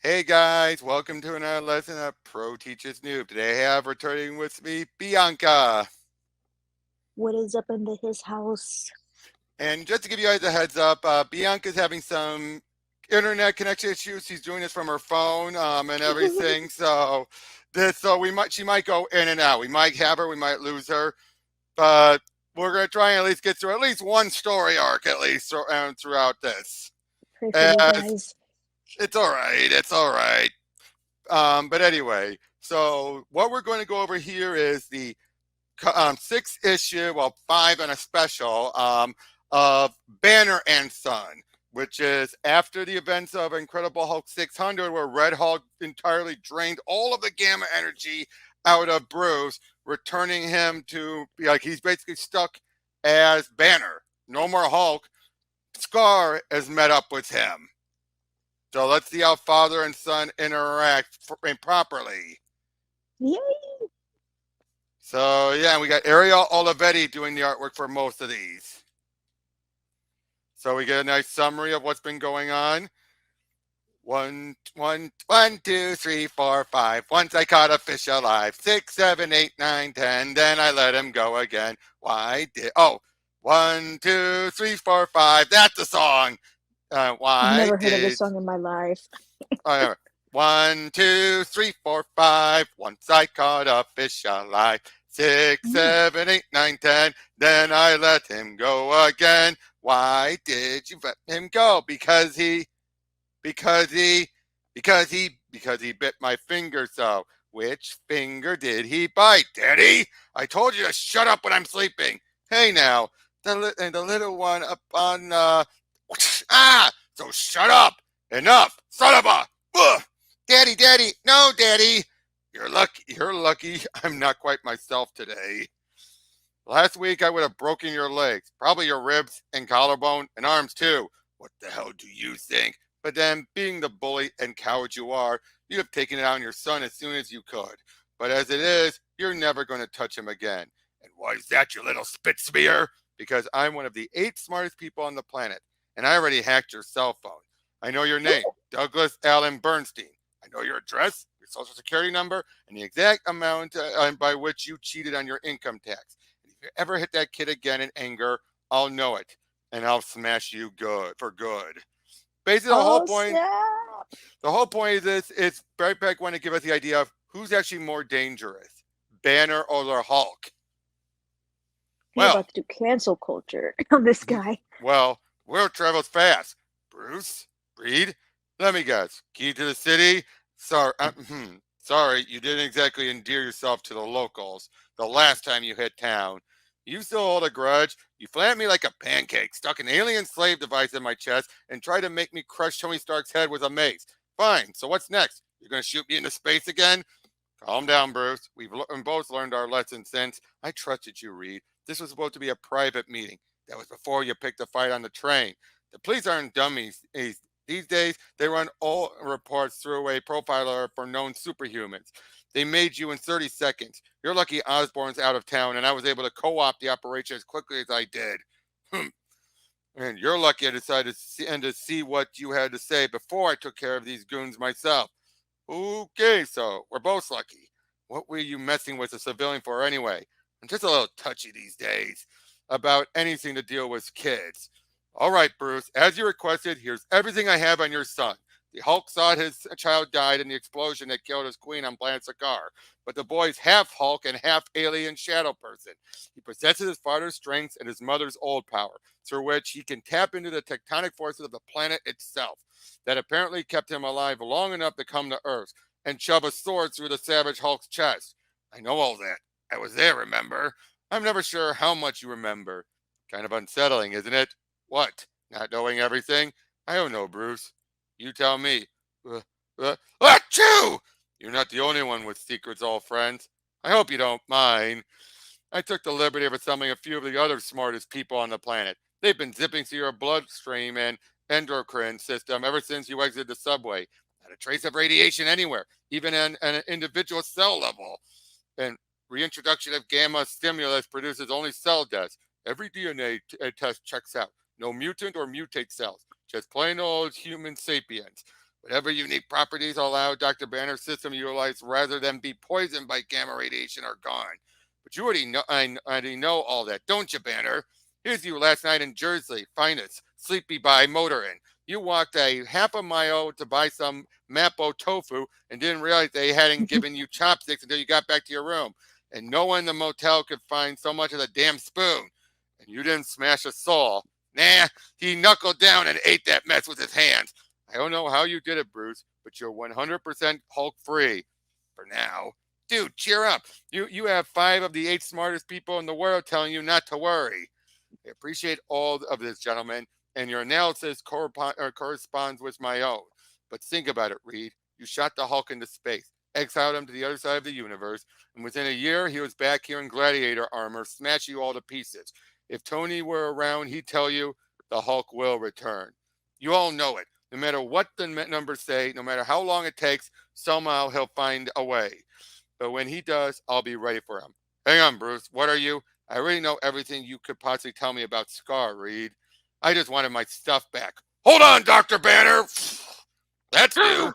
Hey guys, welcome to another lesson of Pro Teachers Noob. Today I have returning with me Bianca. What is up into his house? And just to give you guys a heads up, Bianca's having some internet connection issues. She's doing this from her phone and everything. She might go in and out. We might have her, we might lose her, but we're gonna try and at least get through at least one story arc at least throughout this. Pray for me, As guys. it's all right, it's all right. But anyway, so what we're going to go over here is the sixth issue, well, five and a special of Banner and Son, which is after the events of Incredible Hulk 600, where Red Hulk entirely drained all of the gamma energy out of Bruce, returning him to like he's basically stuck as Banner. No more Hulk. Skaar has met up with him. So let's see how father and son interact properly. Yay! So yeah, we got Ariel Olivetti doing the artwork for most of these. So we get a nice summary of what's been going on. One, 2, 3, 4, 5. Once I caught a fish alive. 6, 7, 8, 9, 10. Then I let him go again. Why did? Oh, 1, 2, 3, 4, 5. That's the song. I've Why never heard of this did? song in my life. 1, 2, 3, 4, 5. Once I caught a fish alive. 6, 7, 8, 9, 10. Then I let him go again. Why did you let him go? Because he bit my finger so. Which finger did he bite, Daddy? I told you to shut up when I'm sleeping. Hey now, the little one up on so shut up. Enough, son of a Daddy, no, Daddy. You're lucky I'm not quite myself today. Last week I would have broken your legs, probably your ribs and collarbone and arms too. What the hell do you think? But then, being the bully and coward you are, you'd have taken it on your son as soon as you could. But as it is, you're never going to touch him again. And why is that, you little spit smear? Because I'm one of the 8 smartest people on the planet, and I already hacked your cell phone. I know your name, Douglas Allen Bernstein. I know your address, your social security number, and the exact amount by which you cheated on your income tax. And if you ever hit that kid again in anger, I'll know it, and I'll smash you good for good. Basically, Oh, snap! the whole point of this is right back when to give us the idea of who's actually more dangerous, Banner or the Hulk. He Well, about to do cancel culture on this guy. well, world travels fast. Bruce, Reed, let me guess. Key to the city. Sorry, you didn't exactly endear yourself to the locals the last time you hit town. You still hold a grudge. You flattened me like a pancake, stuck an alien slave device in my chest, and tried to make me crush Tony Stark's head with a mace. Fine, so what's next? You're going to shoot me into space again? Calm down, Bruce. We've both learned our lesson since. I trusted you, Reed. This was supposed to be a private meeting. That was before you picked a fight on the train. The police aren't dummies. These days, they run all reports through a profiler for known superhumans. They made you in 30 seconds. You're lucky Osborn's out of town, and I was able to co-opt the operation as quickly as I did. And you're lucky I decided to see what you had to say before I took care of these goons myself. Okay, so we're both lucky. What were you messing with a civilian for anyway? I'm just a little touchy these days about anything to deal with kids. All right, Bruce, as you requested, here's everything I have on your son. The Hulk thought his child died in the explosion that killed his queen on planet Skaar, but the boy's half Hulk and half alien shadow person. He possesses his father's strengths and his mother's old power, through which he can tap into the tectonic forces of the planet itself that apparently kept him alive long enough to come to Earth and shove a sword through the Savage Hulk's chest. I know all that. I was there, remember? I'm never sure how much you remember. Kind of unsettling, isn't it? What? Not knowing everything? I don't know, Bruce. You tell me. Achoo! You're not the only one with secrets, old friends. I hope you don't mind. I took the liberty of assembling a few of the other smartest people on the planet. They've been zipping through your bloodstream and endocrine system ever since you exited the subway. Not a trace of radiation anywhere, even in an individual cell level. And reintroduction of gamma stimulus produces only cell deaths. Every DNA test checks out. No mutant or mutate cells, just plain old human sapiens. Whatever unique properties allow Dr. Banner's system to utilize rather than be poisoned by gamma radiation are gone. But you already know, I already know all that, don't you, Banner? Here's you last night in Jersey, finest, sleepy by motoring. You walked a half a mile to buy some Mapo tofu and didn't realize they hadn't given you chopsticks until you got back to your room. And no one in the motel could find so much as a damn spoon. And you didn't smash a soul. Nah, he knuckled down and ate that mess with his hands. I don't know how you did it, Bruce, but you're 100% Hulk free. For now. Dude, cheer up. You have 5 of the 8 smartest people in the world telling you not to worry. I appreciate all of this, gentlemen, and your analysis corresponds with my own. But think about it, Reed. You shot the Hulk into space, exiled him to the other side of the universe, and within a year he was back here in gladiator armor, smashing you all to pieces. If Tony were around, he'd tell you the Hulk will return. You all know it. No matter what the numbers say, no matter how long it takes, somehow he'll find a way. But when he does, I'll be ready for him. Hang on, Bruce. What are you? I already know everything you could possibly tell me about Skaar, Reed. I just wanted my stuff back. Hold on, Dr. Banner. That's new.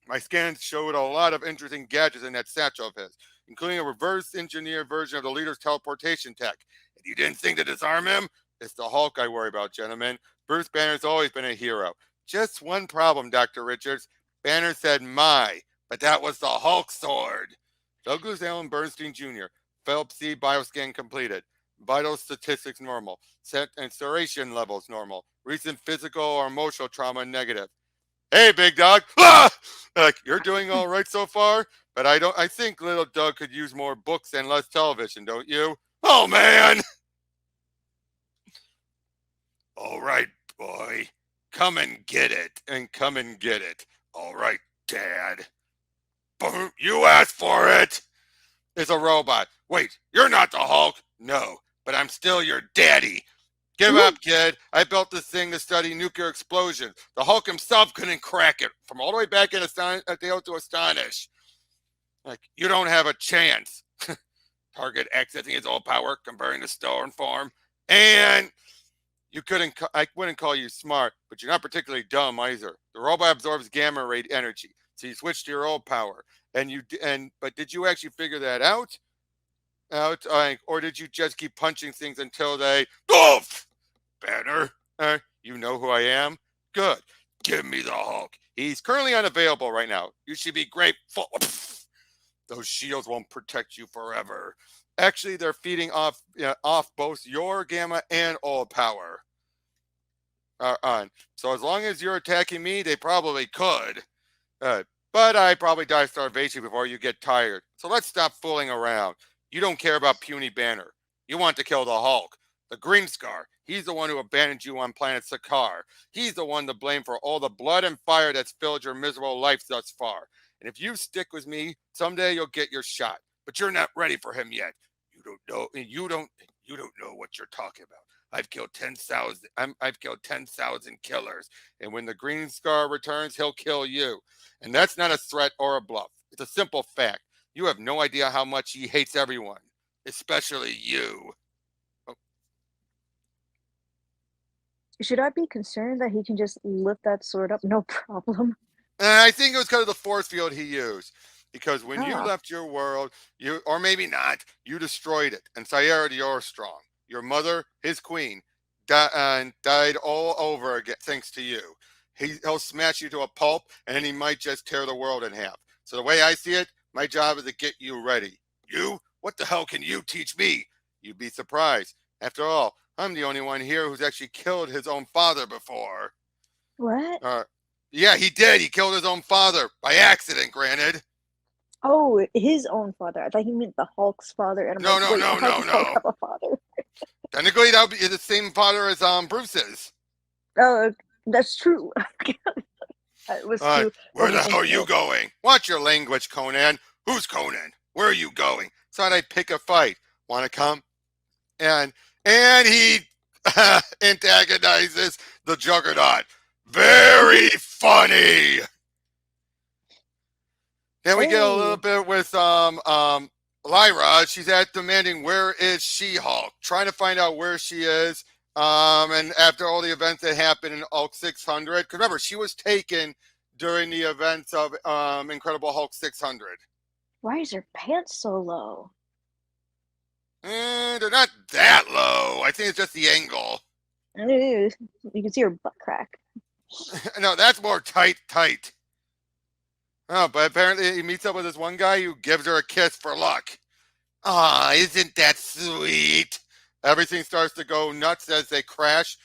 My scans showed a lot of interesting gadgets in that satchel of his, including a reverse engineered version of the leader's teleportation tech. And you didn't think to disarm him? It's the Hulk I worry about, gentlemen. Bruce Banner's always been a hero. Just one problem, Dr. Richards. Banner said my, but that was the Hulk sword. Douglas Allen Bernstein Jr., Phelps C. bioscan completed. Vital statistics normal. Saturation levels normal. Recent physical or emotional trauma negative. Hey, big dog. Ah! Like, you're doing all right so far, but I think little Doug could use more books and less television, don't you? Oh, man. All right, boy. Come and get it. And come and get it. All right, Dad. Boom. You asked for it. It's a robot. Wait, you're not the Hulk. No, but I'm still your daddy. Give up, kid. I built this thing to study nuclear explosions. The Hulk himself couldn't crack it. From all the way back in Tale to Astonish. Like, you don't have a chance. Target accessing his old power, converting to stone form. And I wouldn't call you smart, but you're not particularly dumb either. The robot absorbs gamma ray energy, so you switch to your old power. But did you actually figure that out? Or did you just keep punching things until they oof? Banner, you know who I am? Good. Give me the Hulk. He's currently unavailable right now. You should be grateful. Those shields won't protect you forever. Actually, they're feeding off both your gamma and old power. So as long as you're attacking me, they probably could. But I probably die of starvation before you get tired. So let's stop fooling around. You don't care about puny Banner. You want to kill the Hulk. The Green Skaar. He's the one who abandoned you on planet Skaar. He's the one to blame for all the blood and fire that's filled your miserable life thus far. And if you stick with me, someday you'll get your shot. But you're not ready for him yet. You don't know. You don't know what you're talking about. I've killed 10,000. I've killed 10,000 killers. And when the Green Skaar returns, he'll kill you. And that's not a threat or a bluff. It's a simple fact. You have no idea how much he hates everyone, especially you. Oh. Should I be concerned that he can just lift that sword up? No problem. And I think it was because of the force field he used. Because when you left your world, or maybe not, you destroyed it. And Sayera you're strong. Your mother, his queen, died all over again thanks to you. He'll smash you to a pulp, and then he might just tear the world in half. So the way I see it, my job is to get you ready. You? What the hell can you teach me? You'd be surprised. After all, I'm the only one here who's actually killed his own father before. What? Yeah, he did. He killed his own father. By accident, granted. Oh, his own father. I thought he meant the Hulk's father. And I'm No. Hulk have a father? Technically, that would be the same father as Bruce's. Oh, that's true. It was true. Where the hell are you going? Watch your language, Conan. Who's Conan? Where are you going? Thought I'd pick a fight. Want to come? And he antagonizes the Juggernaut. Very funny. Then we get a little bit with Lyra. She's demanding where is She-Hulk, trying to find out where she is. And after all the events that happened in Hulk 600, because remember, she was taken during the events of Incredible Hulk 600. Why is her pants so low? They're not that low. I think it's just the angle. Ew, you can see her butt crack. No, that's more tight. Oh, but apparently he meets up with this one guy who gives her a kiss for luck. Ah, isn't that sweet? Everything starts to go nuts as they crash.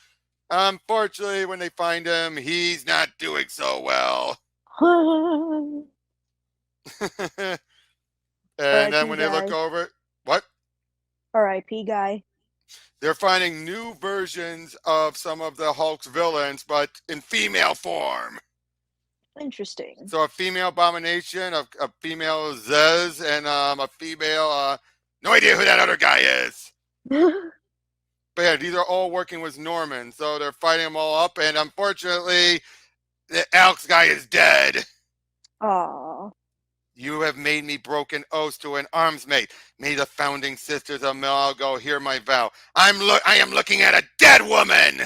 Unfortunately, when they find him, he's not doing so well. And then R.I.P. when they look guy. over, what? R.I.P. guy. They're finding new versions of some of the Hulk's villains, but in female form. Interesting. So a female Abomination, a female Zez, and a female, no idea who that other guy is. But yeah, these are all working with Norman, so they're fighting them all up, and unfortunately, the Alex guy is dead. Aww. You have made me broken oaths to an arms mate. May the founding sisters of Malago hear my vow. I am looking at a dead woman.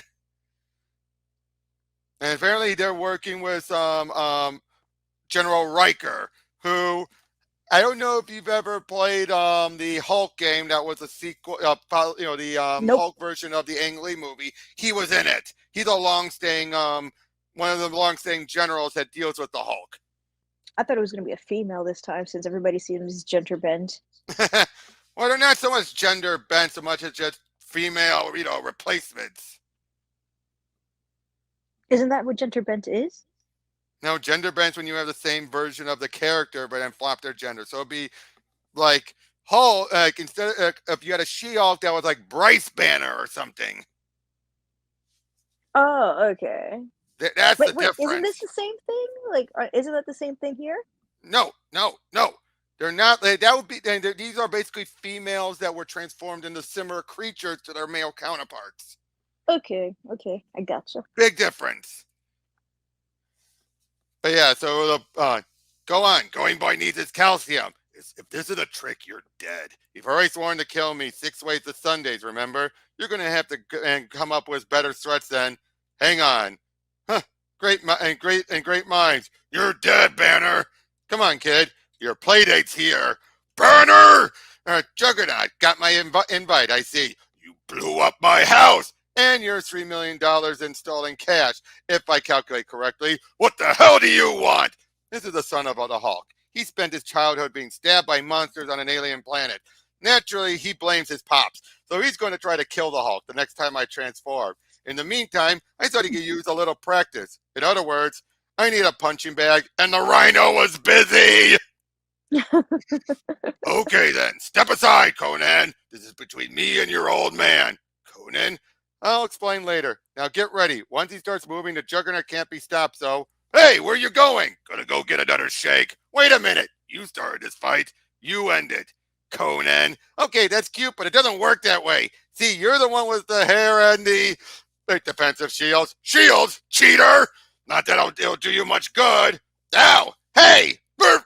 And apparently they're working with General Riker, who I don't know if you've ever played the Hulk game that was a sequel, the Nope. Hulk version of the Ang Lee movie. He was in it. He's a long-staying, one of the long-staying generals that deals with the Hulk. I thought it was going to be a female this time since everybody seems gender bent. Well, they're not so much gender bent so much as just female, replacements. Isn't that what gender bent is? No, gender bent when you have the same version of the character, but then flop their gender. So it'd be like Hulk, instead of, if you had a She-Hulk that was like Bryce Banner or something. Oh, okay. That's the Wait, difference. isn't this the same thing? Like, isn't that the same thing here? No. They're not. That would be. These are basically females that were transformed into similar creatures to their male counterparts. Okay, I gotcha. Big difference. But yeah, so go on. Going Boy needs his calcium. If this is a trick, you're dead. You've alreys sworn to kill me 6 ways to Sundays, remember? You're going to have to come up with better threats than, hang on. Huh, great minds. You're dead, Banner. Come on, kid. Your playdate's here. Banner! Juggernaut, got my invite, I see. You blew up my house. And you're $3 million installed in cash, if I calculate correctly. What the hell do you want? This is the son of the Hulk. He spent his childhood being stabbed by monsters on an alien planet. Naturally, he blames his pops, so he's going to try to kill the Hulk the next time I transform. In the meantime, I thought he could use a little practice. In other words, I need a punching bag, and the Rhino was busy! Okay then, step aside, Conan. This is between me and your old man. Conan, I'll explain later. Now get ready. Once he starts moving, the Juggernaut can't be stopped, so... Hey, where you going? Gonna go get another shake. Wait a minute. You started this fight. You end it. Conan. Okay, that's cute, but it doesn't work that way. See, you're the one with the hair and the defensive shields. Shields? Cheater! Not that it'll do you much good. Ow! Hey! Burp!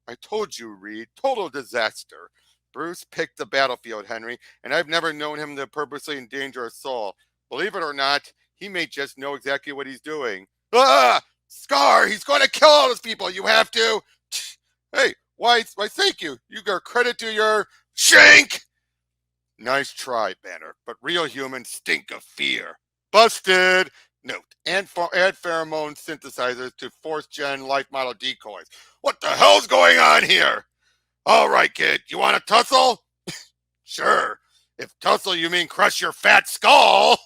I told you, Reed. Total disaster. Bruce picked the battlefield, Henry, and I've never known him to purposely endanger a soul. Believe it or not, he may just know exactly what he's doing. Ah! Skaar, he's going to kill all those people. You have to. Hey, why thank you. You got credit to your shank. Nice try, Banner, but real humans stink of fear. Busted. Note, add pheromone synthesizers to 4th gen life model decoys. What the hell's going on here? All right, kid, you want to tussle? Sure. If tussle you mean crush your fat skull.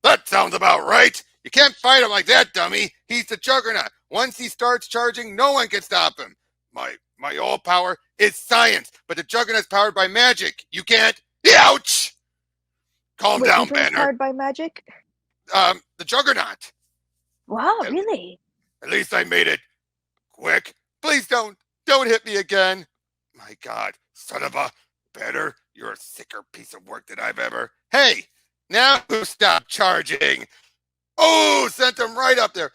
That sounds about right. You can't fight him like that, dummy. He's the Juggernaut. Once he starts charging, no one can stop him. My all power is science, but the Juggernaut's powered by magic. You can't. Ouch! Calm down, Banner. Powered by magic? The Juggernaut. Wow, really? At least I made it quick. Please don't hit me again. My God, son of a Banner, you're a sicker piece of work than I've ever. Hey, now stop charging. Oh, sent him right up there.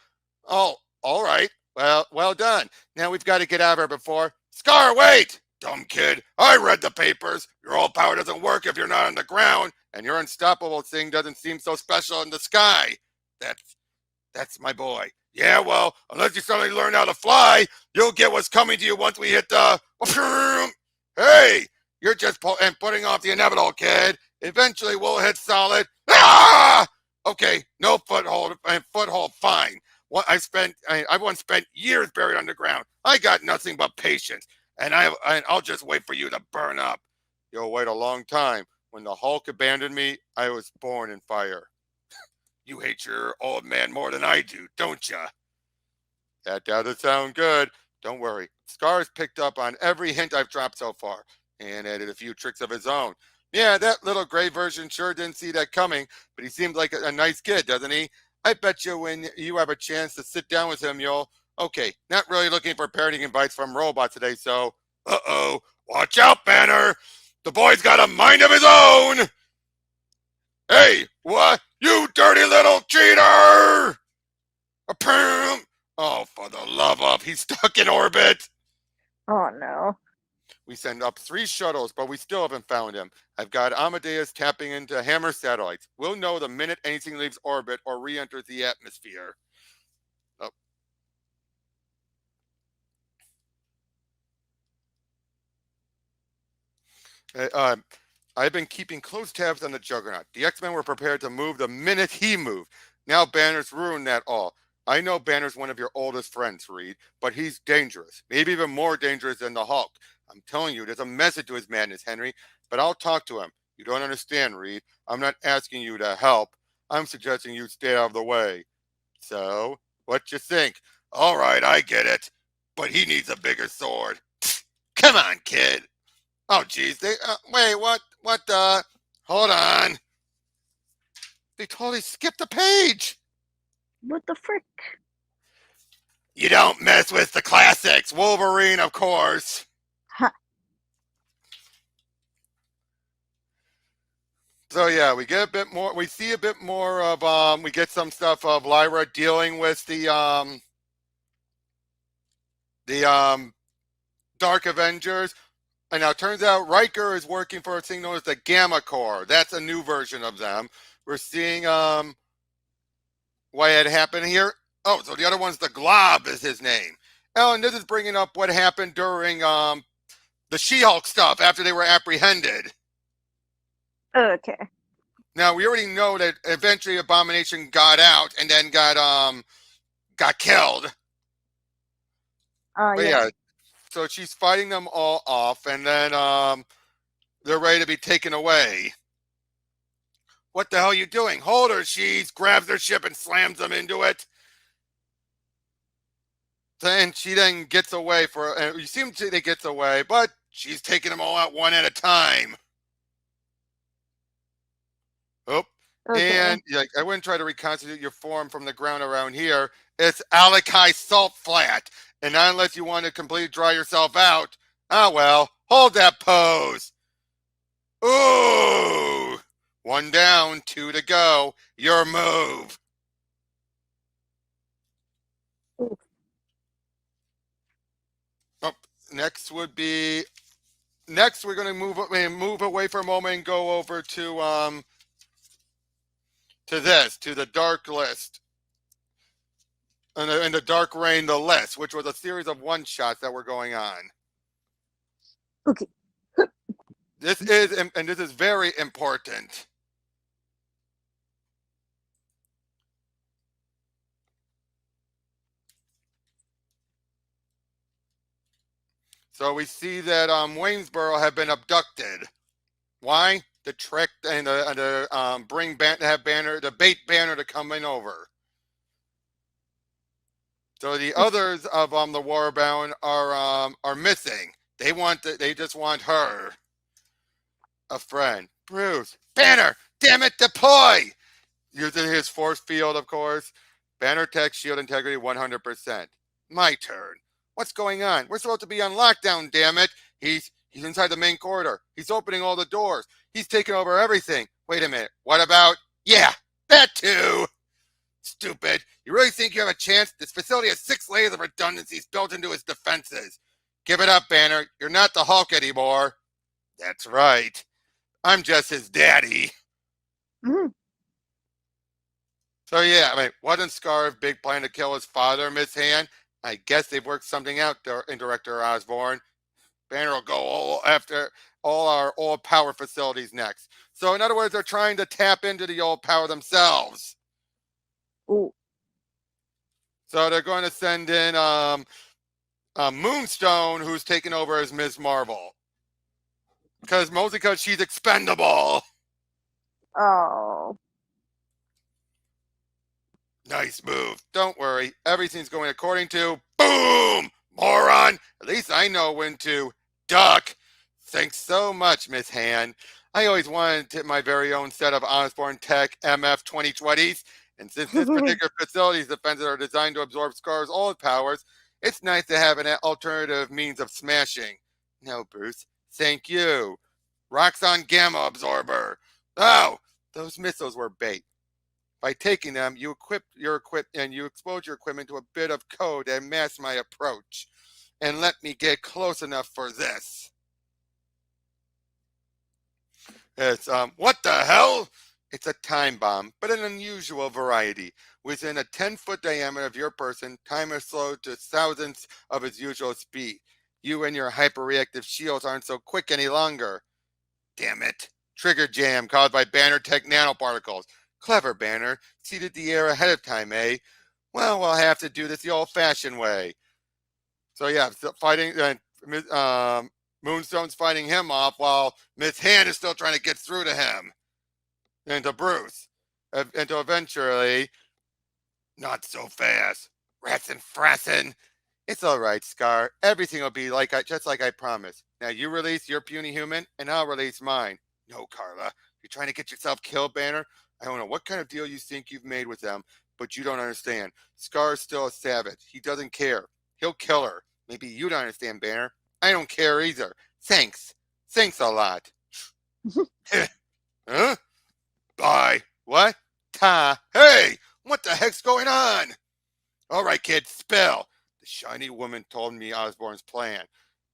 Oh, all right. Well done. Now we've got to get out of here before. Skaar, wait! Dumb kid. I read the papers. Your all power doesn't work if you're not on the ground, and your unstoppable thing doesn't seem so special in the sky. That's my boy. Yeah, well, unless you suddenly learn how to fly, you'll get what's coming to you once we hit the. Hey, you're just putting off the inevitable, kid. Eventually, we'll hit solid. Ah! Okay, no foothold. Foothold, fine. What I once spent years buried underground. I got nothing but patience, and I'll just wait for you to burn up. You'll wait a long time. When the Hulk abandoned me, I was born in fire. You hate your old man more than I do, don't ya? That doesn't sound good. Don't worry. Skaar's picked up on every hint I've dropped so far and added a few tricks of his own. Yeah, that little gray version sure didn't see that coming, but he seems like a nice kid, doesn't he? I bet you when you have a chance to sit down with him, you'll. Okay, not really looking for parenting advice from robots today, so. Uh-oh. Watch out, Banner! The boy's got a mind of his own! Hey, what? You dirty little cheater! Apparently. Oh, for the love of, he's stuck in orbit. Oh no. We send up 3 shuttles, but we still haven't found him. I've got Amadeus tapping into Hammer satellites. We'll know the minute anything leaves orbit or re-enters the atmosphere. Oh. I've been keeping close tabs on the Juggernaut. The X-Men were prepared to move the minute he moved. Now Banner's ruined that all. I know Banner's one of your oldest friends, Reed, but he's dangerous. Maybe even more dangerous than the Hulk. I'm telling you, there's a method to his madness, Henry, but I'll talk to him. You don't understand, Reed. I'm not asking you to help. I'm suggesting you stay out of the way. So, what you think? All right, I get it. But he needs a bigger sword. Come on, kid. Oh, geez. Wait, what? What the? Hold on. They totally skipped a page. What the frick? You don't mess with the classics. Wolverine, of course. Ha. So yeah, we get a bit more. We see a bit more of. We get some stuff of Lyra dealing with the Dark Avengers. And now it turns out Riker is working for a thing known as the Gamma Corps. That's a new version of them. We're seeing what had happened here. Oh, so the other one's the Glob is his name. Oh, and this is bringing up what happened during the She-Hulk stuff after they were apprehended. Okay. Now we already know that eventually Abomination got out and then got killed. But Yes. yeah, so she's fighting them all off, and then they're ready to be taken away. What the hell are you doing? Hold her, she grabs their ship and slams them into it. And she then gets away you seem to think gets away, but she's taking them all out one at a time. Oh, Okay. and like I wouldn't try to reconstitute your form from the ground around here. It's Alakai Salt Flat, and not unless you want to completely dry yourself out. Ah, well, hold that pose. Ooh, 1 down, 2 to go. Your move. Ooh. Oh, next would be. Next, we're going to move away for a moment and go over to the Dark List. And the Dark Reign, the List, which was a series of one-shots that were going on. Okay. This is very important. So we see that Waynesboro have been abducted. Why? To trick and to bring Banner, to bait Banner to come in over. So the others of the Warbound are missing. They just want her. A friend. Bruce. Banner! Damn it, deploy! Using his force field, of course. Banner tech shield integrity 100%. My turn. What's going on? We're supposed to be on lockdown, damn it. He's inside the main corridor. He's opening all the doors. He's taking over everything. Wait a minute. What about? Yeah, that too. Stupid. You really think you have a chance? This facility has 6 layers of redundancies built into its defenses. Give it up, Banner. You're not the Hulk anymore. That's right. I'm just his daddy. Mm-hmm. So yeah, I mean, wasn't Skaar a big plan to kill his father, Miss Hand? I guess they've worked something out there in Director Osborn. Banner will go all after all our old power facilities next. So in other words, they're trying to tap into the old power themselves. Ooh. So they're going to send in Moonstone, who's taking over as Ms. Marvel, because mostly because she's expendable. Oh. Nice move. Don't worry, everything's going according to boom, moron. At least I know when to duck. Thanks so much, Miss Han. I always wanted to my very own set of Osborn Tech MF 2020s, and since this particular facility's defenses are designed to absorb Skaar's old powers, it's nice to have an alternative means of smashing. No, Bruce, thank you. Roxxon Gamma Absorber. Oh, those missiles were bait. By taking them, you equip your and you expose your equipment to a bit of code and mask my approach. And let me get close enough for this. It's what the hell? It's a time bomb, but an unusual variety. Within a 10-foot diameter of your person, time is slowed to thousandths of its usual speed. You and your hyperreactive shields aren't so quick any longer. Damn it. Trigger jam caused by Banner Tech nanoparticles. Clever Banner. Seeded the air ahead of time, eh? Well, we'll have to do this the old-fashioned way. So yeah, fighting. Moonstone's fighting him off while Miss Hand is still trying to get through to him and to Bruce, and to eventually, not so fast. Rats and frassin'. It's all right, Skaar. Everything will be just like I promised. Now you release your puny human, and I'll release mine. No, Carla, you're trying to get yourself killed, Banner. I don't know what kind of deal you think you've made with them, but you don't understand. Skaar's still a savage. He doesn't care. He'll kill her. Maybe you don't understand, Banner. I don't care either. Thanks. Thanks a lot. Huh? Bye. What? Ta. Hey! What the heck's going on? All right, kid, spill. The shiny woman told me Osborn's plan.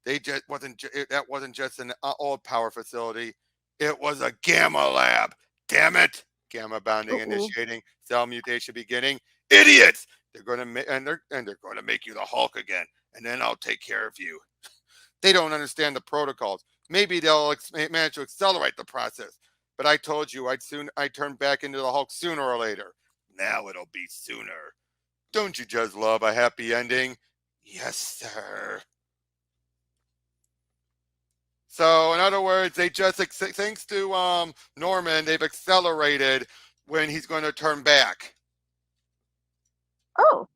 That wasn't just an old power facility. It was a gamma lab. Damn it! Gamma bonding Uh-oh. initiating. Cell mutation beginning. Idiots! They're going to make you the Hulk again, and then I'll take care of you. They don't understand the protocols. Maybe they'll manage to accelerate the process. But I told you I'd turn back into the Hulk sooner or later. Now it'll be sooner. Don't you just love a happy ending? Yes, sir. So, in other words, they just thanks to Norman, they've accelerated when he's going to turn back. Oh,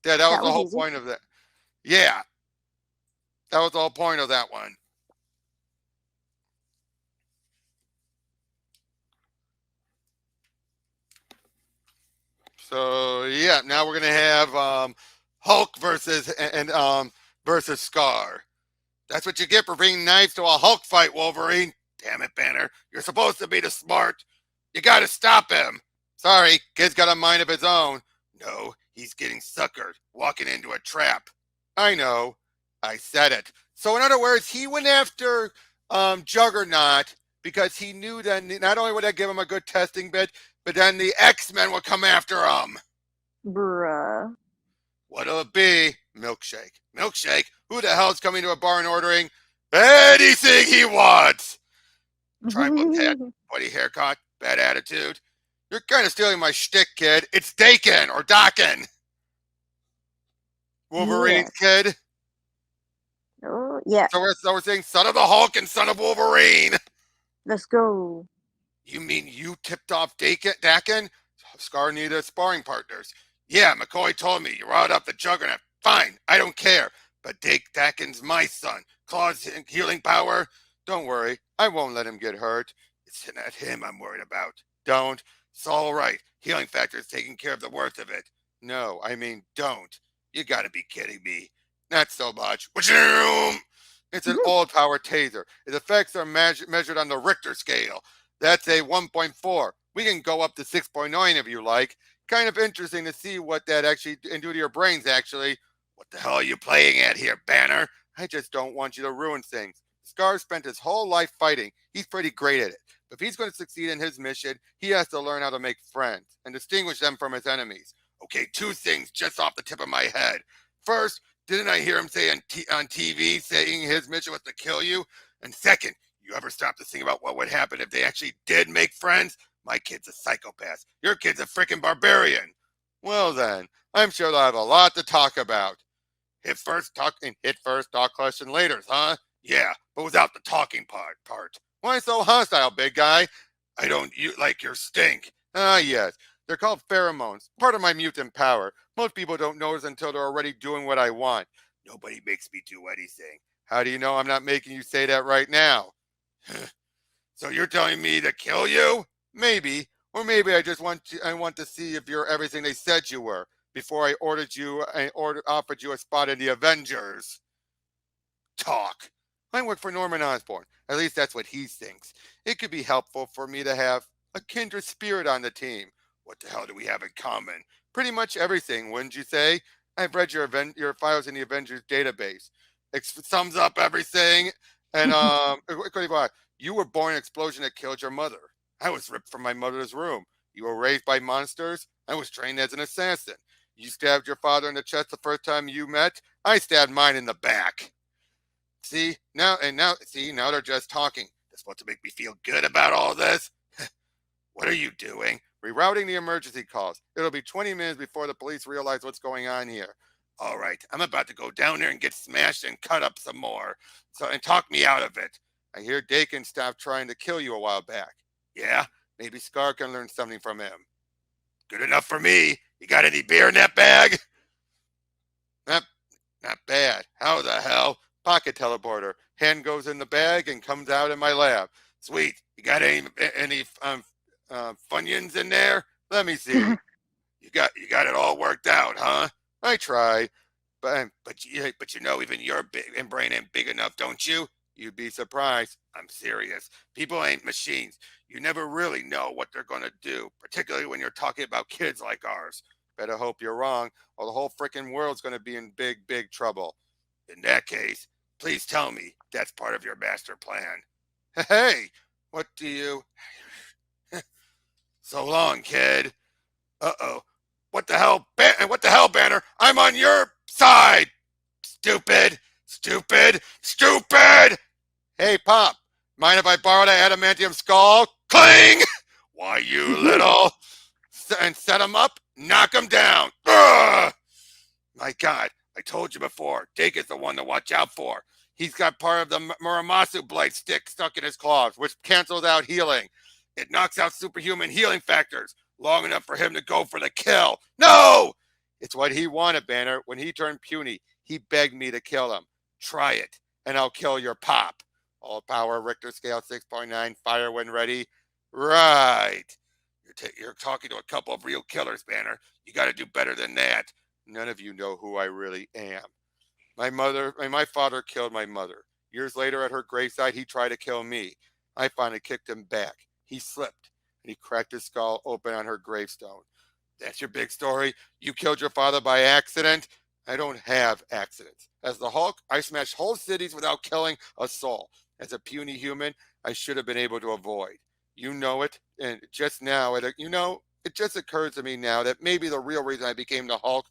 Yeah, that was that the was whole easy. point of that. Yeah, that was the whole point of that one. So yeah, now we're gonna have Hulk versus Skaar. That's what you get for bringing knives to a Hulk fight, Wolverine. Damn it, Banner. You're supposed to be the smart. You gotta stop him. Sorry, kid's got a mind of his own. No, he's getting suckered, walking into a trap. I know. I said it. So in other words, he went after Juggernaut because he knew that not only would that give him a good testing bed, but then the X-Men would come after him. Bruh. What'll it be? Milkshake. Milkshake? Who the hell's coming to a bar and ordering anything he wants? Tribal tat, bloody haircut, bad attitude. You're kind of stealing my shtick, kid. It's Daken or Daken. Wolverine's Yes. kid. Oh, yes. So we're saying son of the Hulk and son of Wolverine. Let's go. You mean you tipped off Daken? Skaar needed sparring partners. Yeah, McCoy told me you riled up the Juggernaut. Fine, I don't care. But Daken's my son. Claw's healing power. Don't worry, I won't let him get hurt. It's not him I'm worried about. Don't. It's all right. Healing factor is taking care of the worst of it. No, I mean don't. You gotta be kidding me. Not so much. It's an old power taser. Its effects are measured on the Richter scale. That's a 1.4. We can go up to 6.9 if you like. Kind of interesting to see what that actually do to your brains, actually. What the hell are you playing at here, Banner? I just don't want you to ruin things. Skaar spent his whole life fighting. He's pretty great at it. If he's going to succeed in his mission, he has to learn how to make friends and distinguish them from his enemies. Okay, two things just off the tip of my head. First, didn't I hear him say on TV saying his mission was to kill you? And second, you ever stop to think about what would happen if they actually did make friends? My kid's a psychopath. Your kid's a freaking barbarian. Well then, I'm sure they'll have a lot to talk about. Hit first, talk question later, huh? Yeah, but without the talking part. Why so hostile, big guy? I don't you like your stink. Ah, yes. They're called pheromones, part of my mutant power. Most people don't notice until they're already doing what I want. Nobody makes me do anything. How do you know I'm not making you say that right now? So you're telling me to kill you? Maybe. Or maybe I want to see if you're everything they said you were before offered you a spot in the Avengers. Talk. I work for Norman Osborn. At least that's what he thinks. It could be helpful for me to have a kindred spirit on the team. What the hell do we have in common? Pretty much everything, wouldn't you say? I've read your files in the Avengers database. It sums up everything. And you were born in an explosion that killed your mother. I was ripped from my mother's room. You were raised by monsters. I was trained as an assassin. You stabbed your father in the chest the first time you met. I stabbed mine in the back. Now they're just talking. That's supposed to make me feel good about all this. What are you doing? Rerouting the emergency calls. It'll be 20 minutes before the police realize what's going on here. All right, I'm about to go down there and get smashed and cut up some more. And talk me out of it. I hear Daken stopped trying to kill you a while back. Yeah, maybe Skaar can learn something from him. Good enough for me. You got any beer in that bag? Not, not bad. How the hell? Pocket teleporter. Hand goes in the bag and comes out in my lab. Sweet. You got any Funyuns in there? Let me see. You got it all worked out, huh? I try, but you know even your brain ain't big enough, don't you? You'd be surprised. I'm serious. People ain't machines. You never really know what they're gonna do, particularly when you're talking about kids like ours. Better hope you're wrong, or the whole frickin' world's gonna be in big trouble. In that case, please tell me that's part of your master plan. Hey, what do you? So long, kid. Uh-oh. What the hell, Banner? I'm on your side. Stupid. Stupid. Stupid. Hey, Pop. Mind if I borrow that adamantium skull? Cling! Why, you little... And set him up, knock him down. Ugh! My God, I told you before, Daken's the one to watch out for. He's got part of the Muramasu blade stick stuck in his claws, which cancels out healing. It knocks out superhuman healing factors, long enough for him to go for the kill. No! It's what he wanted, Banner. When he turned puny, he begged me to kill him. Try it, and I'll kill your pop. All power, Richter scale 6.9, fire when ready. Right. You're talking to a couple of real killers, Banner. You got to do better than that. None of you know who I really am. My father killed my mother. Years later, at her graveside, he tried to kill me. I finally kicked him back. He slipped, and he cracked his skull open on her gravestone. That's your big story? You killed your father by accident? I don't have accidents. As the Hulk, I smashed whole cities without killing a soul. As a puny human, I should have been able to avoid. You know it, and it just occurs to me now that maybe the real reason I became the Hulk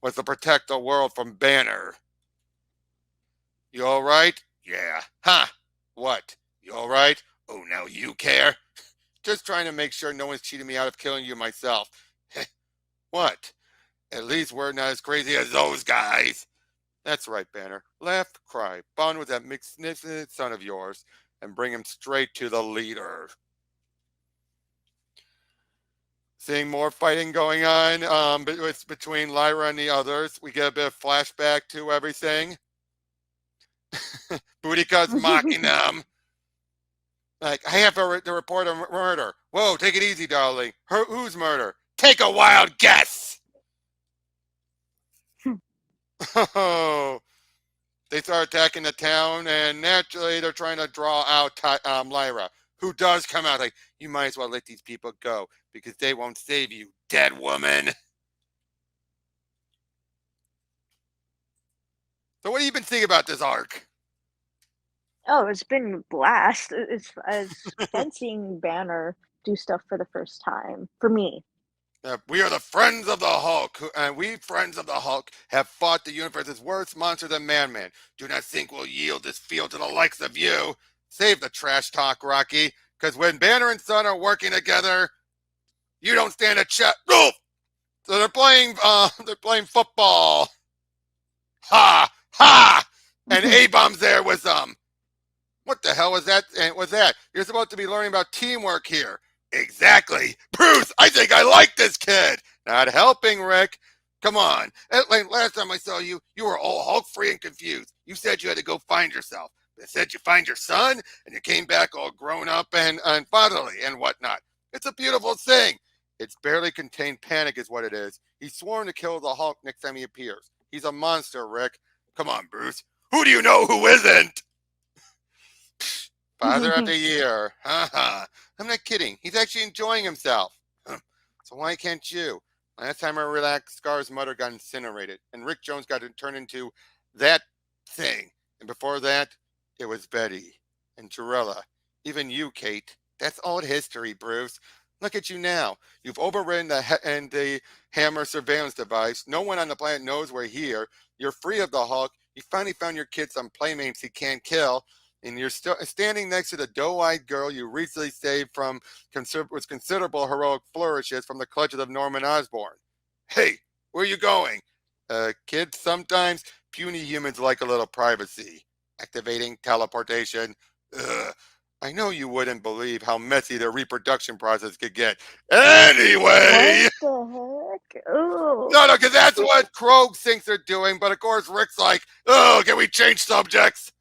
was to protect the world from Banner. You all right? Yeah. Ha! What? You all right? Oh, now you care? Just trying to make sure no one's cheating me out of killing you myself. What? At least we're not as crazy as those guys. That's right, Banner. Laugh, cry, bond with that magnificent son of yours, and bring him straight to the leader. Seeing more fighting going on between Lyra and the others. We get a bit of flashback to everything. Boudicca's mocking them. Like, I have to report a murder. Whoa, take it easy, darling. Whose murder? Take a wild guess. Oh, they start attacking the town, and naturally they're trying to draw out Lyra, who does come out like, you might as well let these people go because they won't save you, dead woman. So what do you been thinking about this arc? Oh, it's been a blast. It's fun seeing Banner do stuff for the first time for me. We are the Friends of the Hulk, and we Friends of the Hulk have fought the universe's worst monster, the Man-Man. Do not think we'll yield this field to the likes of you. Save the trash talk, Rocky, because when Banner and Son are working together, you don't stand a chance. No! So they're playing football. Ha! Ha! And A-Bomb's there with them. What the hell was that? And was that? You're supposed to be learning about teamwork here. Exactly. Bruce, I think I like this kid. Not helping, Rick. Come on. Last time I saw you, you were all Hulk free and confused. You said you had to go find yourself. They said you find your son, and you came back all grown up and fatherly and whatnot. It's a beautiful thing. It's barely contained panic, is what it is. He's sworn to kill the Hulk next time he appears. He's a monster, Rick. Come on, Bruce. Who do you know who isn't? Father of the year. I'm not kidding. He's actually enjoying himself. So why can't you? Last time I relaxed, Skaar's mother got incinerated, and Rick Jones got turned into that thing. And before that, it was Betty and Jarella. Even you, Kate. That's old history, Bruce. Look at you now. You've overridden the Hammer surveillance device. No one on the planet knows we're here. You're free of the Hulk. You finally found your kid some playmates he can't kill. And you're still standing next to the doe-eyed girl you recently saved from with considerable heroic flourishes from the clutches of Norman Osborn. Hey, where are you going? Kids, sometimes puny humans like a little privacy. Activating teleportation. Ugh. I know you wouldn't believe how messy the reproduction process could get. What Anyway! the heck? Oh, No, because that's what Krog thinks they're doing, but of course Rick's like, oh, can we change subjects?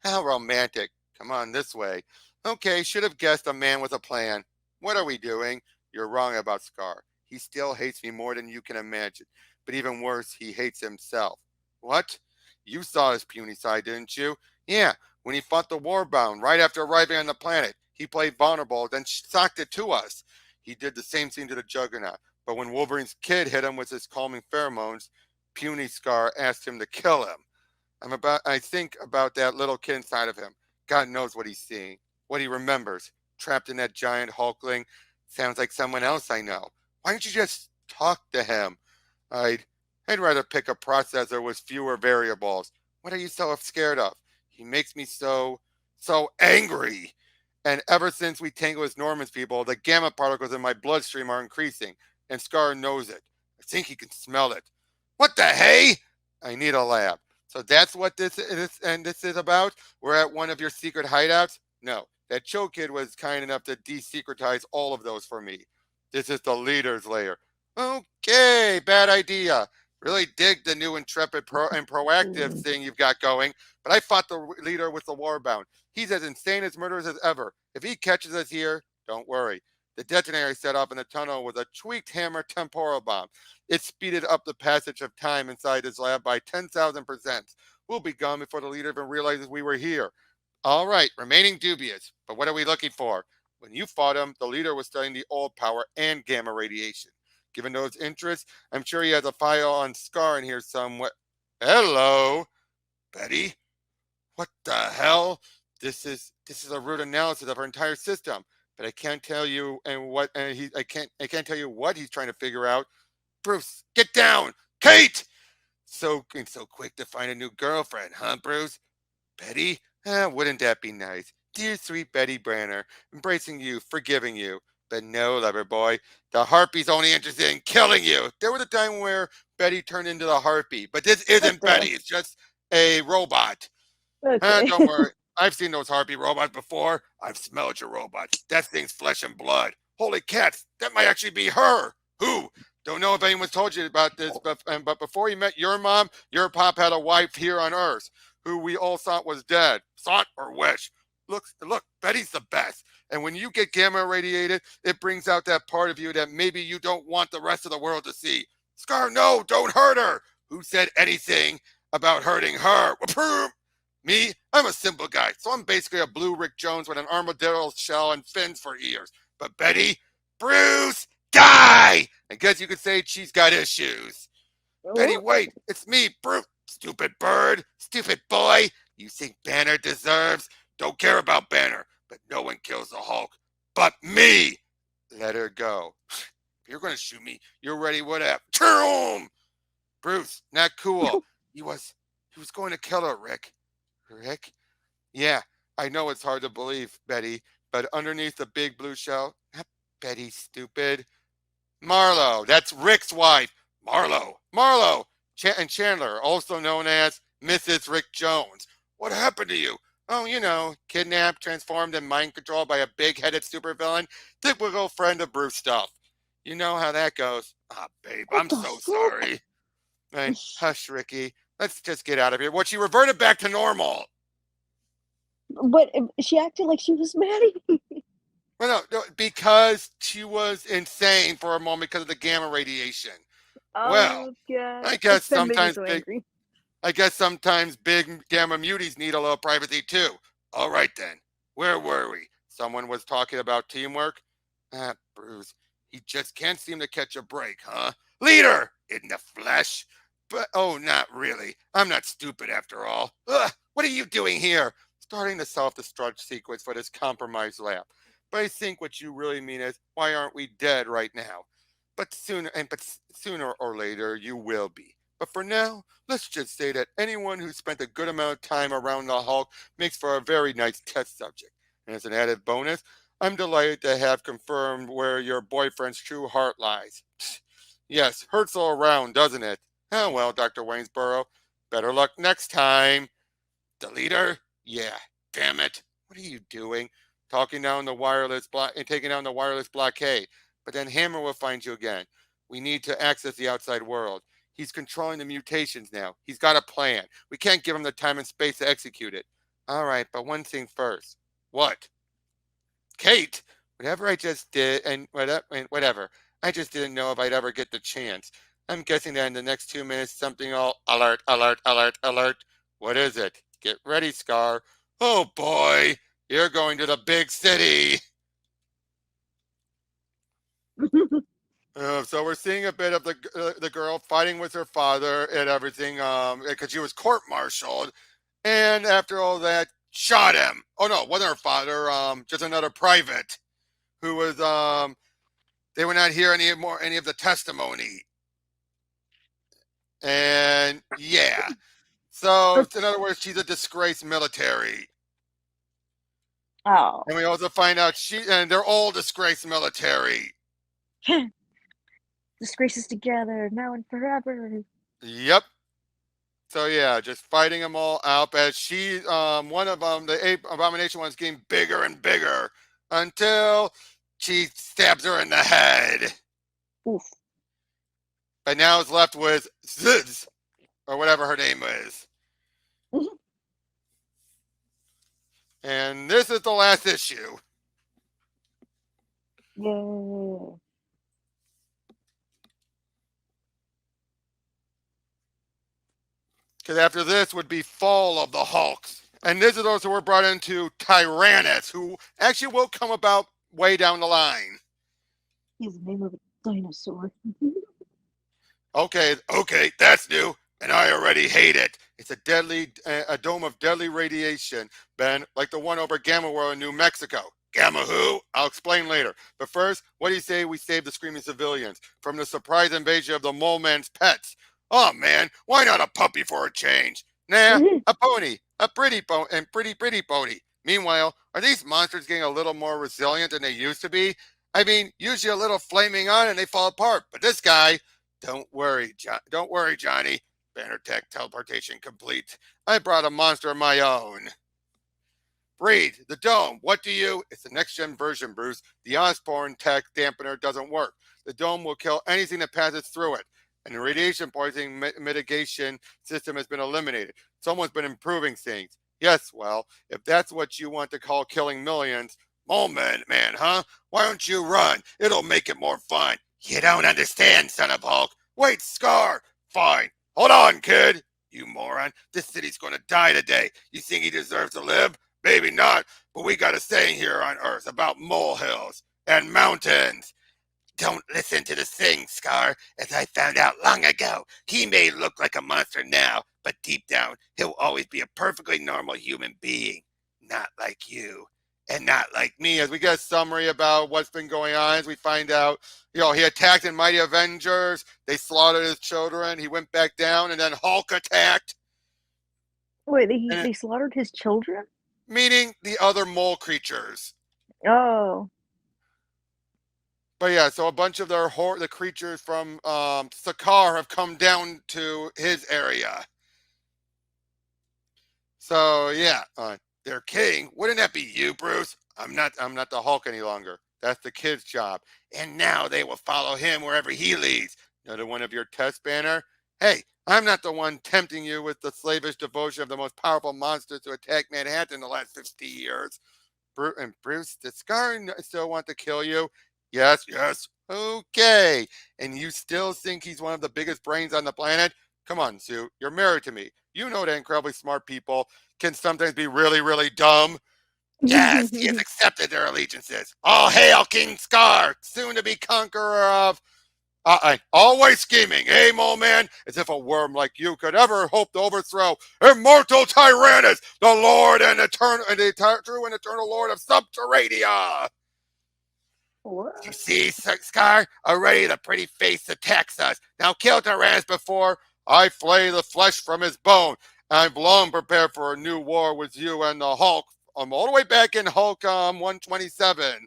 How romantic. Come on this way. Okay, should have guessed a man with a plan. What are we doing? You're wrong about Skaar. He still hates me more than you can imagine. But even worse, he hates himself. What? You saw his puny side, didn't you? Yeah, when he fought the Warbound right after arriving on the planet. He played vulnerable, then socked it to us. He did the same thing to the Juggernaut. But when Wolverine's kid hit him with his calming pheromones, puny Skaar asked him to kill him. I think about that little kid inside of him. God knows what he's seeing, what he remembers. Trapped in that giant hulkling. Sounds like someone else I know. Why don't you just talk to him? I'd I'd rather pick a processor with fewer variables. What are you so scared of? He makes me so angry. And ever since we tangled with Norman's people, the gamma particles in my bloodstream are increasing, and Skaar knows it. I think he can smell it. What the hey? I need a lab. So that's what this is about. We're at one of your secret hideouts. No, that Cho kid was kind enough to desecretize all of those for me. This is the leader's lair. Okay, bad idea. Really dig the new intrepid and proactive mm, thing you've got going. But I fought the leader with the warbound. He's as insane as murderous as ever. If he catches us here, don't worry. The detonator set off in the tunnel was a tweaked hammer temporal bomb. It speeded up the passage of time inside his lab by 10,000%. We'll be gone before the leader even realizes we were here. All right, remaining dubious. But what are we looking for? When you fought him, the leader was studying the old power and gamma radiation. Given those interests, I'm sure he has a file on Skaar in here somewhere. Hello, Betty. What the hell? This is a root analysis of our entire system, but I can't tell you and what and he I can't tell you what he's trying to figure out. Bruce, get down, Kate. So quick to find a new girlfriend, huh, Bruce? Betty? Wouldn't that be nice? Dear sweet Betty Branner, embracing you, forgiving you. But no, lover boy, the harpy's only interested in killing you. There was a time where Betty turned into the harpy, but this what isn't Betty. the? It's just a robot. Okay. Don't worry. I've seen those harpy robots before. I've smelled your robot. That thing's flesh and blood. Holy cats, that might actually be her. Who? Don't know if anyone's told you about this, but before you met your mom, your pop had a wife here on Earth who we all thought was dead. Thought or wish. Look, Betty's the best. And when you get gamma irradiated, it brings out that part of you that maybe you don't want the rest of the world to see. Skaar, no, don't hurt her. Who said anything about hurting her? Me, I'm a simple guy, so I'm basically a blue Rick Jones with an armadillo shell and fins for ears. But Betty, Bruce, die! I guess you could say she's got issues. Betty, Oh, wait, it's me, Bruce. Stupid bird, stupid boy. You think Banner deserves Don't care about Banner, but no one kills the Hulk but me. Let her go. If you're going to shoot me, you're ready, whatever. Turn him! Bruce, not cool. He was going to kill her, Rick. Rick? Yeah, I know it's hard to believe, Betty, but underneath the big blue shell, not Betty, stupid. Marlo, that's Rick's wife. Marlo, and Chandler, also known as Mrs. Rick Jones. What happened to you? Oh, kidnapped, transformed, and mind controlled by a big-headed supervillain. Typical friend of Bruce stuff. You know how that goes. Ah, babe, What I'm the so fuck? sorry. And hush, Ricky. Let's just get out of here. What, she reverted back to normal. But she acted like she was mad at me. Well, no, because she was insane for a moment because of the gamma radiation. Well, Oh god, I that guess that made me sometimes so big angry. I guess sometimes big gamma muties need a little privacy too. All right then. Where were we? Someone was talking about teamwork? Ah, Bruce. He just can't seem to catch a break, huh? Leader! In the flesh? But, oh, not really. I'm not stupid after all. Ugh, what are you doing here? Starting the self-destruct sequence for this compromised lab. But I think what you really mean is, why aren't we dead right now? But sooner or later, you will be. But for now, let's just say that anyone who spent a good amount of time around the Hulk makes for a very nice test subject. And as an added bonus, I'm delighted to have confirmed where your boyfriend's true heart lies. Yes, hurts all around, doesn't it? Oh well, Dr. Waynesboro. Better luck next time. The leader? Yeah, damn it. What are you doing? Talking down the wireless block and taking down the wireless blockade. But then Hammer will find you again. We need to access the outside world. He's controlling the mutations now. He's got a plan. We can't give him the time and space to execute it. All right, but one thing first. What? Kate? Whatever I just did, and whatever. I just didn't know if I'd ever get the chance. I'm guessing that in the next 2 minutes, something all alert, alert, alert, alert. What is it? Get ready, Skaar. Oh boy, you're going to the big city. So we're seeing a bit of the girl fighting with her father and everything, because she was court-martialed, and after all that, shot him. Oh no, wasn't her father, just another private who was, they would not hear any of the testimony, and yeah. So in other words, she's a disgraced military, Oh. and we also find out they're all disgraced military. Disgraces together now and forever. Yep. So yeah, just fighting them all out as one of them, the abomination one's getting bigger and bigger until she stabs her in the head. Oof. But now it's left with Ziz, or whatever her name is. And this is the last issue. Yeah. Because after this would be Fall of the Hulks. And this is those who were brought into Tyrannus, who actually will come about way down the line. He's the name of a dinosaur. Okay, that's new, and I already hate it. It's a dome of deadly radiation, Ben, like the one over Gamma World in New Mexico. Gamma who? I'll explain later. But first, what do you say we save the screaming civilians from the surprise invasion of the Mole Man's pets? Oh man, why not a puppy for a change? Nah, a pony, a pretty pony. Meanwhile, are these monsters getting a little more resilient than they used to be? I mean, usually a little flaming on and they fall apart, but this guy, don't worry, Johnny. Banner tech teleportation complete. I brought a monster of my own. Breed, the dome. What do you? It's the next gen version, Bruce. The Osborn tech dampener doesn't work. The dome will kill anything that passes through it. And the radiation poisoning mitigation system has been eliminated. Someone's been improving things. Yes, well, if that's what you want to call killing millions, moment, man, huh? Why don't you run? It'll make it more fun. You don't understand, son of Hulk. Wait, Skaar. Fine. Hold on, kid. You moron. This city's gonna die today. You think he deserves to live? Maybe not, but we got a saying here on Earth about molehills and mountains. Don't listen to the thing, Skaar. As I found out long ago, he may look like a monster now, but deep down, he'll always be a perfectly normal human being. not like you. And not like me. As we get a summary about what's been going on, as we find out, he attacked in Mighty Avengers. They slaughtered his children. He went back down, and then Hulk attacked, Wait, and they slaughtered his children? meaning the other mole creatures. Oh. But yeah, so a bunch of the creatures from Skaar have come down to his area. So yeah, their king. Wouldn't that be you, Bruce? I'm not the Hulk any longer. That's the kid's job. And now they will follow him wherever he leads. Another one of your tests, Banner. Hey, I'm not the one tempting you with the slavish devotion of the most powerful monsters to attack Manhattan in the last 50 years. And Bruce, does Skaar still want to kill you? Yes, yes. Okay. And you still think he's one of the biggest brains on the planet? Come on, Sue. You're married to me. You know that incredibly smart people can sometimes be really, really dumb. Yes, he has accepted their allegiances. All hail King Skaar, soon to be conqueror of. Always scheming, eh, mole man? As if a worm like you could ever hope to overthrow immortal Tyrannus, the Lord and eternal, and the true and eternal Lord of Subterranea. What? You see, Skaar, already the pretty face attacks us. Now kill Tyrannus before I flay the flesh from his bone. I've long prepared for a new war with you and the Hulk. I'm all the way back in Hulk 127.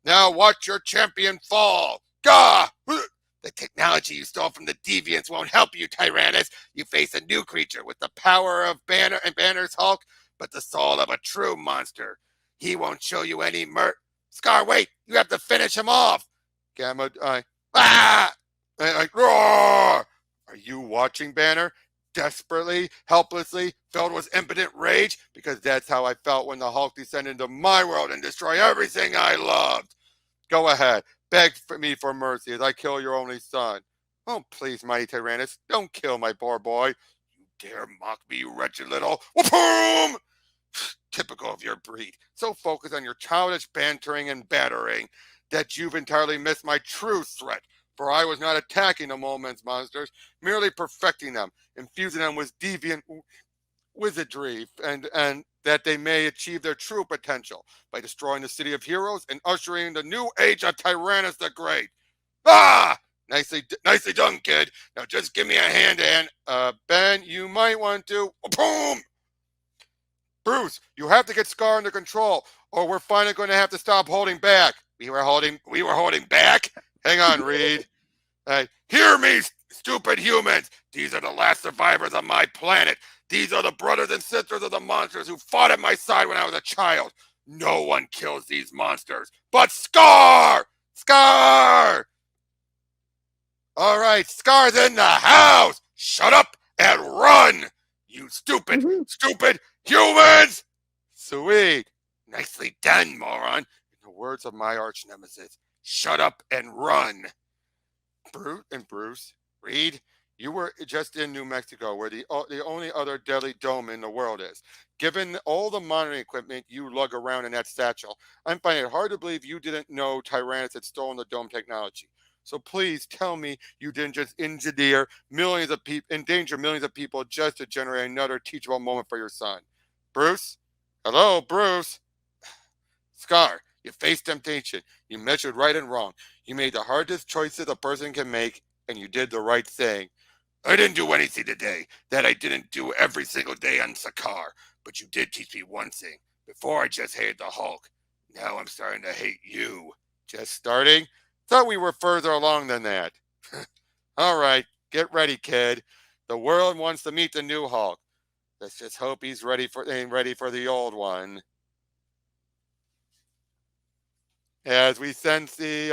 Now watch your champion fall. Gah! The technology you stole from the deviants won't help you, Tyrannus. You face a new creature with the power of Banner and Banner's Hulk, but the soul of a true monster. He won't show you any Skaar, wait! You have to finish him off. Gamma, roar! Are you watching, Banner? Desperately, helplessly, filled with impotent rage, because that's how I felt when the Hulk descended into my world and destroyed everything I loved. Go ahead, beg for me for mercy as I kill your only son. Oh, please, mighty Tyrannus, don't kill my poor boy. You dare mock me, you wretched little whoop-hoom! Typical of your breed, so focused on your childish bantering and battering that you've entirely missed my true threat. For I was not attacking the molemen's monsters, merely perfecting them, infusing them with deviant wizardry, and that they may achieve their true potential by destroying the city of heroes and ushering in the new age of Tyrannus the Great. Ah! Nicely done, kid. Now just give me a hand, and Ben, you might want to. Boom! Bruce, you have to get Skaar under control, or we're finally going to have to stop holding back. We were holding back. Hang on, Reed. Hear me, stupid humans. These are the last survivors of my planet. These are the brothers and sisters of the monsters who fought at my side when I was a child. No one kills these monsters but Skaar! Skaar! All right, Skaar's in the house. Shut up and run, you stupid humans! Sweet. Nicely done, moron. In the words of my arch nemesis, shut up and run. Bruce, Reed, you were just in New Mexico, where the only other deadly dome in the world is. Given all the monitoring equipment you lug around in that satchel, I'm finding it hard to believe you didn't know Tyrannus had stolen the dome technology. So please tell me you didn't just endanger millions of people just to generate another teachable moment for your son. Bruce? Hello, Bruce? Skaar, you faced temptation. You measured right and wrong. You made the hardest choices a person can make, and you did the right thing. I didn't do anything today that I didn't do every single day on Skaar, but you did teach me one thing. Before I just hated the Hulk. Now I'm starting to hate you. Just starting? Thought we were further along than that. All right, get ready, kid. The world wants to meet the new Hulk. Let's just hope he's ready for the old one. As we sense the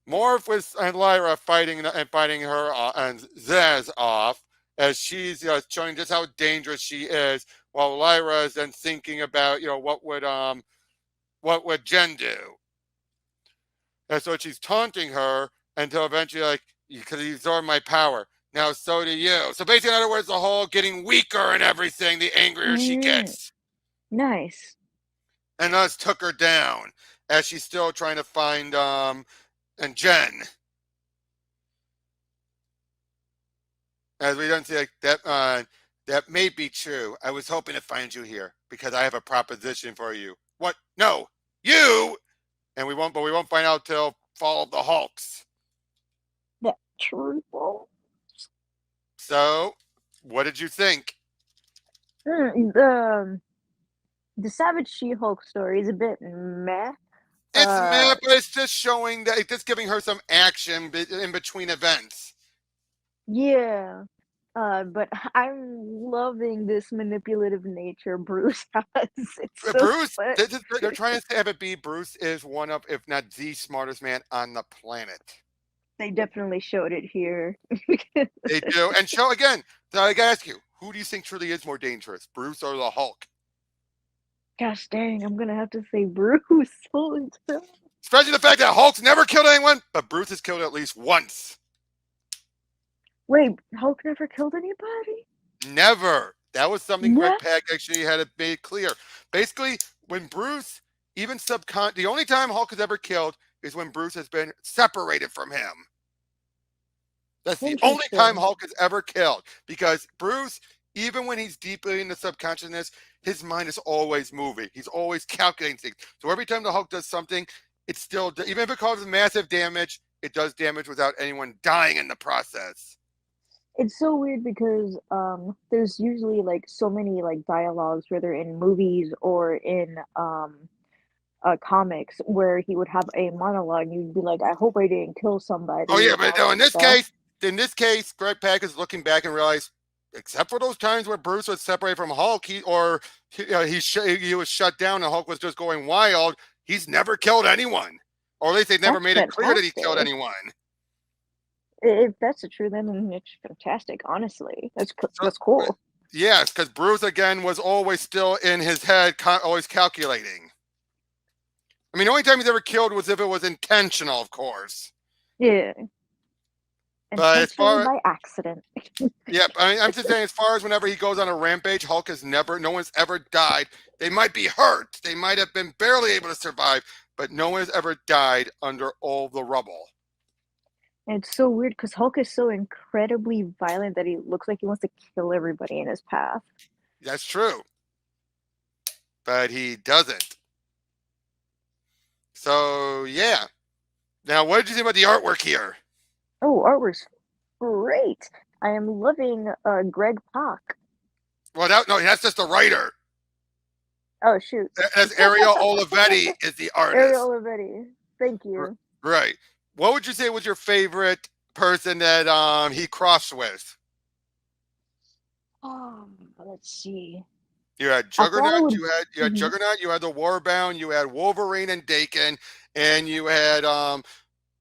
Morph and Lyra fighting her and Zez off, as she's showing just how dangerous she is, while Lyra is then thinking about what would Jen do, and so she's taunting her until eventually like, because you absorbed my power. Now so do you. So basically, in other words, the whole getting weaker and everything, the angrier she Mm, gets. nice. And us took her down as she's still trying to find and Jen. As we don't see like that That may be true. I was hoping to find you here because I have a proposition for you. What? No, you. And we won't find out till Fall of the Hulks. That true. So, what did you think? Mm, the Savage She-Hulk story is a bit meh. It's Uh, mad, but it's just showing that it's just giving her some action in between events. yeah. But I'm loving this manipulative nature Bruce has. It's so Bruce, fun. they're trying to have it be Bruce is one of, if not the smartest man on the planet. They definitely showed it here. They do. And show again, so I gotta ask you, who do you think truly is more dangerous, Bruce or the Hulk? Gosh dang, I'm gonna have to say Bruce. Holy crap. Especially the fact that Hulk's never killed anyone, but Bruce has killed at least once. Wait, Hulk never killed anybody? Never. That was something Greg What? Pak actually had it made clear. Basically, when Bruce, even the only time Hulk has ever killed is when Bruce has been separated from him. That's the only time Interesting. Hulk has ever killed. Because Bruce, even when he's deeply in the subconsciousness, his mind is always moving. He's always calculating things. So every time the Hulk does something, it's still, even if it causes massive damage, it does damage without anyone dying in the process. It's so weird because there's usually like so many like dialogues, whether in movies or in comics, where he would have a monologue. You'd be like, I hope I didn't kill Oh somebody yeah, and but all no, this stuff. in this case, Greg Pak is looking back and realize, except for those times where Bruce was separated from Hulk, he was shut down and Hulk was just going wild. He's never killed anyone, or at least they never That's made it clear that he killed fantastic. anyone. If that's the truth, then it's fantastic. Honestly, So, that's cool. yes, because Bruce again was always still in his head, always calculating. I mean, the only time he's ever killed was if it was intentional, of course. Yeah, But as intentionally far by accident. yeah, I mean, I'm just saying, as far as whenever he goes on a rampage, Hulk has never, no one's ever died. They might be hurt, they might have been barely able to survive, but no one has ever died under all the rubble. And it's so weird because Hulk is so incredibly violent that he looks like he wants to kill everybody in his path. That's true, but he doesn't. So yeah. Now, what did you think about the artwork here? Oh, artwork's great. I am loving Greg Pak. Well, no, that's just the writer. Oh shoot. That's Ariel Olivetti is the Ariel artist. Olivetti. Thank you. Right. What would you say was your favorite person that he crossed with? Let's see. You had I thought I Juggernaut, would. you had Mhm. Juggernaut, you had the Warbound, you had Wolverine and Daken, and you had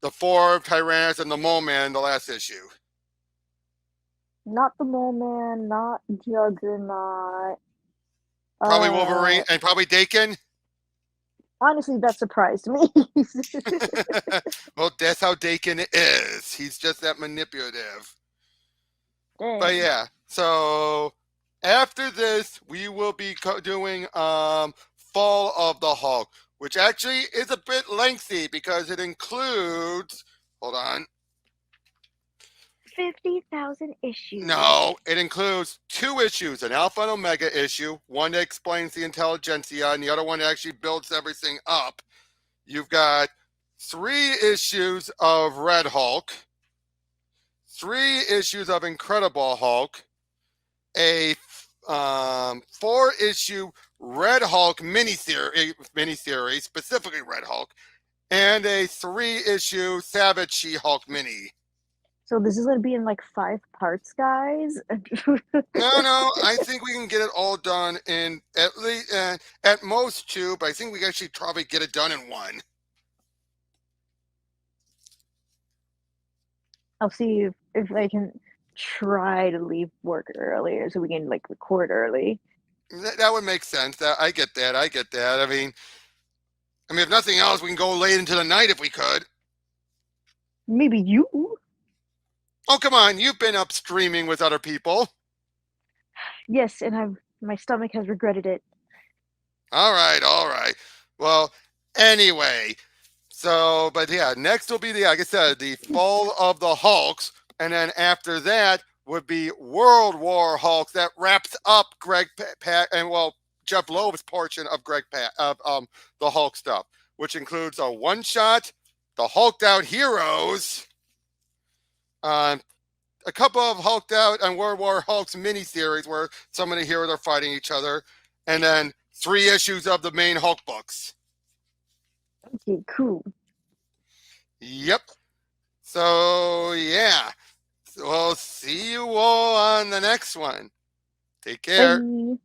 the four Tyrannus and the Mole Man in the last issue. Not the Mole Man, not Juggernaut. Probably Wolverine Uh, and probably Daken. Honestly, that surprised me. Well, that's how Daken is. He's just that manipulative. But Dang. yeah, so after this, we will be doing Fall of the Hulk, which actually is a bit lengthy because it includes. Hold on. 50,000 issues. No, it includes two issues, an Alpha and Omega issue, one that explains the intelligentsia, and the other one that actually builds everything up. You've got 3 issues of Red Hulk, 3 issues of Incredible Hulk, a 4-issue Red Hulk miniseries, specifically Red Hulk, and a 3-issue Savage She-Hulk mini. So this is gonna be in like 5 parts, guys. No, I think we can get it all done in at least at most 2, but I think we can actually probably get it done in 1. I'll see if I can try to leave work earlier so we can like record early. That would make sense. I get that. I get that. I mean, if nothing else, we can go late into the night if we could. Maybe you? Oh, come on. You've been up streaming with other people. Yes, and my stomach has regretted it. All right. All right. Well, anyway. But yeah, next will be like I said, the Fall of the Hulks. And then after that, would be World War Hulk that wraps up Greg Pat and well Jeff Loeb's portion of Greg Pat of the Hulk stuff, which includes a one shot, the Hulked Out Heroes, uh, a couple of Hulked Out and World War Hulk's miniseries where some of the heroes are fighting each other, and then 3 issues of the main Hulk books. Okay, cool. Yep. So yeah. So we'll see you all on the next one. Take care. Bye.